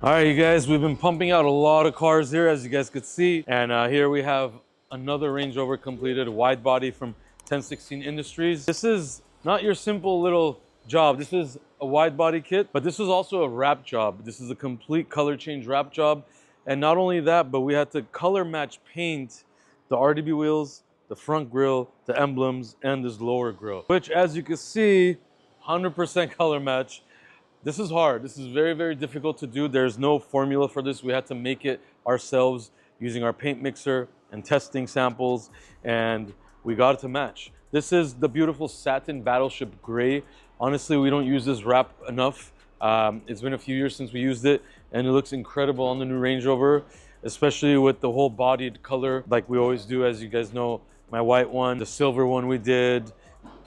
All right, you guys, we've been pumping out a lot of cars here, as you guys could see. And here we have another Range Rover completed wide body from 1016 Industries. This is not your simple little job. This is a wide body kit, but this is also a wrap job. This is a complete color change wrap job. And not only that, but we had to color match paint the RDB wheels, the front grille, the emblems, and this lower grille, which, as you can see, 100% color match. This is hard. This is very, very difficult to do. There's no formula for this. We had to make it ourselves using our paint mixer and testing samples, and we got it to match. This is the beautiful Satin BattleShip gray. Honestly, we don't use this wrap enough. It's been a few years since we used it, and it looks incredible on the new Range Rover, especially with the whole bodied color like we always do. As you guys know, my white one, the silver one we did,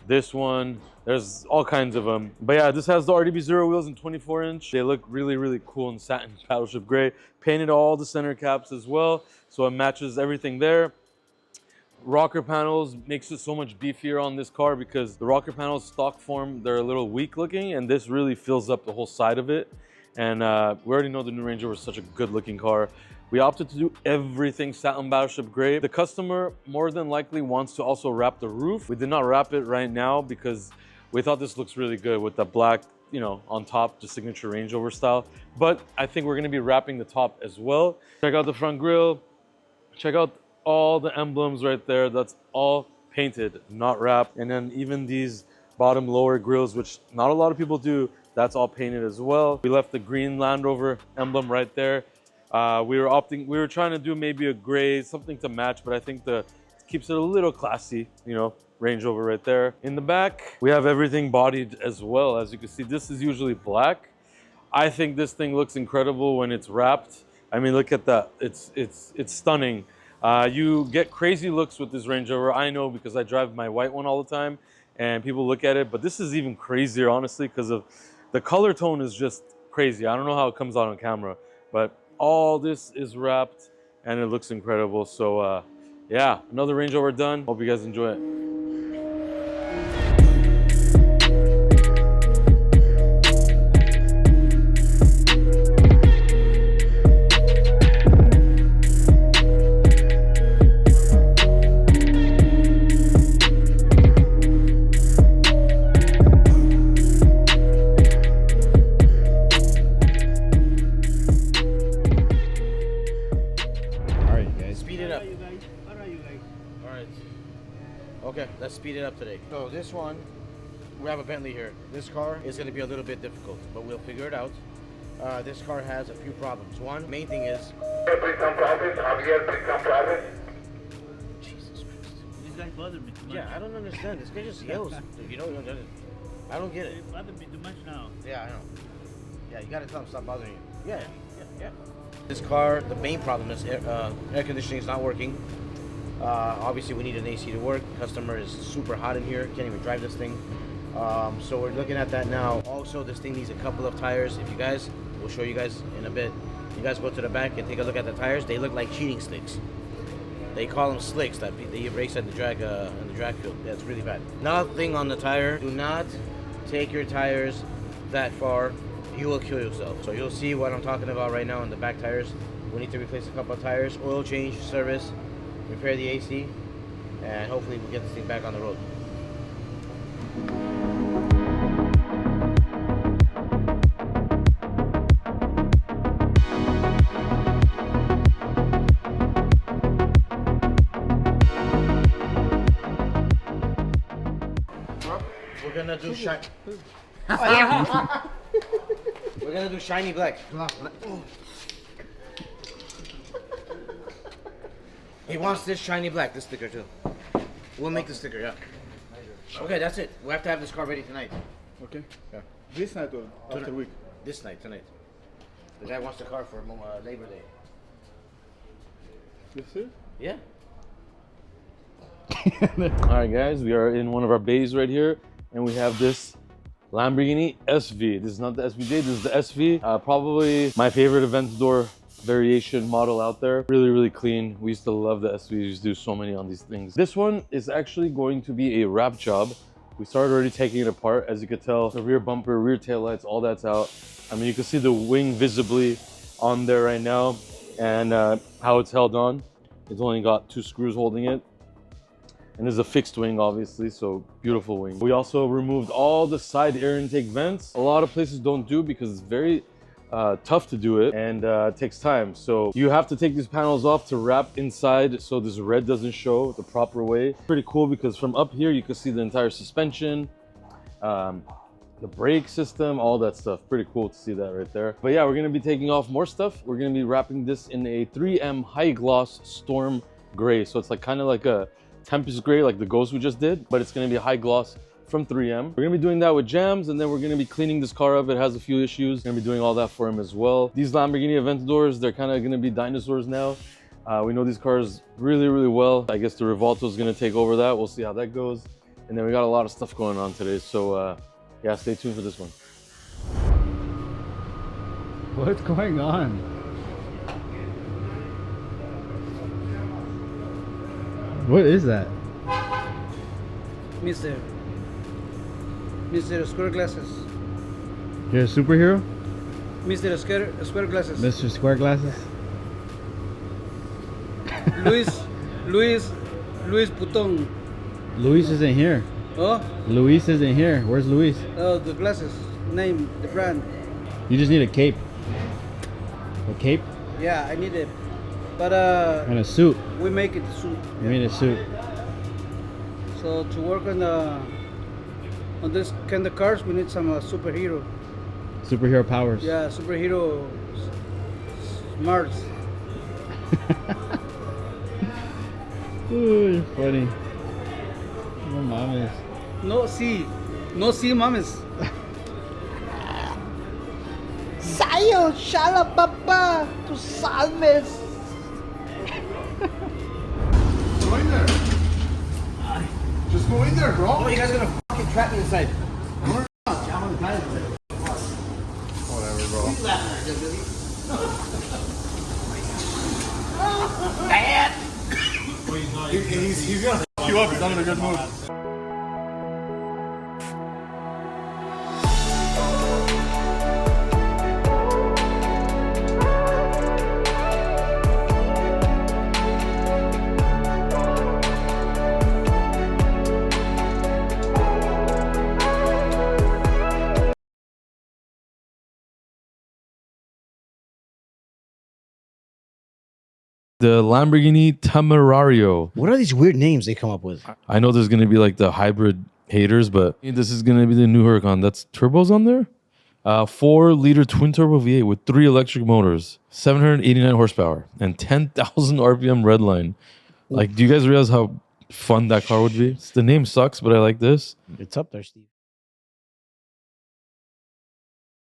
this one, there's all kinds of them. But yeah, this has the RDB0 wheels in 24-inch. They look really, really cool in Satin BattleShip gray. Painted all the center caps as well, so it matches everything there. Rocker panels makes it so much beefier on this car because the rocker panels stock form, they're a little weak looking, and this really fills up the whole side of it. And we already know the new Range Rover is such a good looking car. We opted to do everything Satin BattleShip gray. The customer more than likely wants to also wrap the roof. We did not wrap it right now because we thought this looks really good with the black, you know, on top, the signature Range Rover style. But I think we're gonna be wrapping the top as well. Check out the front grille. Check out all the emblems right there. That's all painted, not wrapped. And then even these bottom lower grills, which not a lot of people do, that's all painted as well. We left the green Land Rover emblem right there. We were trying to do maybe a gray, something to match, but I think keeps it a little classy, you know, Range Rover right there. In the back, we have everything bodied as well. As you can see, this is usually black. I think this thing looks incredible when it's wrapped. I mean, look at that. It's stunning. You get crazy looks with this Range Rover. I know because I drive my white one all the time and people look at it, but this is even crazier, honestly, because of the color tone is just crazy. I don't know how it comes out on camera, but all this is wrapped and it looks incredible. So yeah, another Range Rover done. Hope you guys enjoy it. Okay, let's speed it up today. So this one, we have a Bentley here. This car is going to be a little bit difficult, but we'll figure it out. This car has a few problems. One, main thing is... Please come private. Javier, please come private. Jesus Christ. This guy bothered me too much. Yeah, I don't understand. This guy just yells. You know, I don't get it. It bothered me too much now. Yeah, I know. Yeah, you got to tell him stop bothering you. Yeah. This car, the main problem is air conditioning is not working. Obviously we need an AC to work. Customer is super hot in here, can't even drive this thing. So we're looking at that now. Also, this thing needs a couple of tires. If you guys, we'll show you guys in a bit. You guys go to the back and take a look at the tires. They look like cheating sticks. They call them slicks that they race at the drag field. That's really bad. Nothing on the tire. Do not take your tires that far. You will kill yourself. So you'll see what I'm talking about right now on the back tires. We need to replace a couple of tires, oil change, service, repair the AC, and hopefully we'll get this thing back on the road. We're gonna do We're gonna do shiny black. He wants this shiny black, this sticker too. We'll make the sticker, yeah. Okay, that's it. We have to have this car ready tonight. Okay. Yeah. This night or after week? This night, tonight. The guy wants the car for Labor Day. This it? Yeah. All right, guys, we are in one of our bays right here, and we have this Lamborghini SV. This is not the SVJ, this is the SV. Probably my favorite Aventador variation model out there. Really, really clean. We used to love the SVs. We used to do so many on these things. This one is actually going to be a wrap job. We started already taking it apart. As you could tell, the rear bumper, rear tail lights, all that's out. I mean, you can see the wing visibly. on there right now, and how it's held on. It's only got 2 screws holding it. And there's a fixed wing, obviously, so beautiful wing. We also removed all the side air intake vents. A lot of places don't do because it's very tough to do it, and it takes time. So you have to take these panels off to wrap inside so this red doesn't show the proper way. Pretty cool because from up here you can see the entire suspension, the brake system, all that stuff. Pretty cool to see that right there. But yeah, we're gonna be taking off more stuff. We're gonna be wrapping this in a 3M high gloss storm gray. So it's like kind of like a Tempest gray, like the Ghost we just did, but it's gonna be a high gloss from 3M. We're gonna be doing that with jams, and then we're gonna be cleaning this car up. It has a few issues. We're gonna be doing all that for him as well. These Lamborghini Aventadors, they're kind of gonna be dinosaurs now. We know these cars really, really well. I guess the Rivolto is gonna take over that. We'll see how that goes. And then we got a lot of stuff going on today. So yeah, stay tuned for this one. What's going on? What is that? Mr. Square Glasses. You're a superhero? Mr. Square Glasses. Mr. Square Glasses? Luis Putón. Luis isn't here. Oh? Luis isn't here. Where's Luis? Oh, the glasses. Name, the brand. You just need a cape. A cape? Yeah, I need it. But And a suit. we make it soon. You need a suit. So to work on this kind of cars, we need some superhero. Superhero powers. Yeah, superhero smarts. Ooh, you're funny. No mames. No see, mames. Sayo, shala papa, tu salves. Go in there. Just go in there, bro. Oh, you guys are gonna fucking trap me inside. Whatever, bro. He's gonna fuck you up. He's not in a good mood. The Lamborghini Temerario. What are these weird names they come up with? I know there's gonna be like the hybrid haters, but this is gonna be the new Huracan. That's turbos on there. 4-liter twin turbo V8 with 3 electric motors, 789 horsepower, and 10,000 RPM redline. Like, do you guys realize how fun that car would be? The name sucks, but I like this. It's up there, Steve.